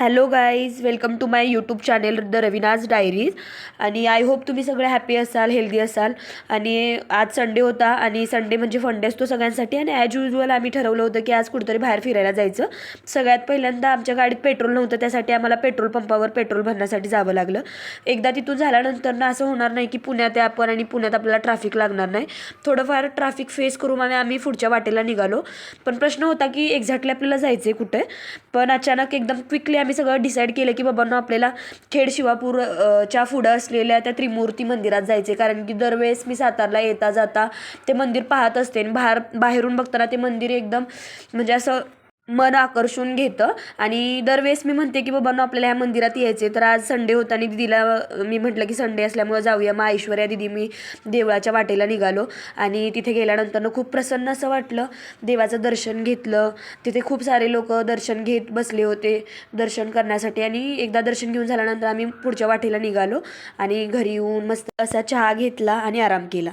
Hello guys, welcome to my YouTube channel the Ravina's diaries. आणि I hope तुम्ही सगळे happy असाल, हेल्दी असाल. आणि आज संडे होता आणि संडे म्हणजे फंडे असतो सगळ्यांसाठी. आणि ॲज युजल आम्ही ठरवलं होतं की आज कुठेतरी बाहेर फिरायला जायचं. सगळ्यात पहिल्यांदा आमच्या गाडीत पेट्रोल नव्हतं, त्यासाठी आम्हाला पेट्रोल पंपावर पेट्रोल भरण्यासाठी जावं लागलं. एकदा तिथून झाल्यानंतर ना असं होणार नाही की पुण्यात आहे आपण आणि पुण्यात आपल्याला ट्रॅफिक लागणार नाही. थोडंफार ट्रॅफिक फेस करून आम्ही पुढच्या वाटेला निघालो. पण प्रश्न होता की एक्झॅक्टली आपल्याला जायचं आहे कुठे. पण अचानक एकदम क्विकली आम्ही सगळं डिसाईड केलं की बाबांनो आपल्याला खेड शिवापूर च्या पुढं असलेल्या त्या त्रिमूर्ती मंदिरात जायचे. कारण की दरवेळेस मी सातारला येता जाता ते मंदिर पाहत असते आणि बाहेरून बघताना ते मंदिर एकदम म्हणजे असं मन आकर्षून घेतं. आणि दरवेळेस मी म्हणते की बाबांनो आपल्याला ह्या मंदिरात यायचे. तर आज संडे होता आणि दिदीला मी म्हटलं की संडे असल्यामुळे जाऊया. मग ऐश्वर्या दिदी मी देवळाच्या वाटेला निघालो आणि तिथे गेल्यानंतर खूप प्रसन्न असं वाटलं. देवाचं दर्शन घेतलं. तिथे खूप सारे लोक दर्शन घेत बसले होते दर्शन करण्यासाठी. आणि एकदा दर्शन घेऊन झाल्यानंतर आम्ही पुढच्या वाटेला निघालो आणि घरी येऊन मस्त असा चहा घेतला आणि आराम केला.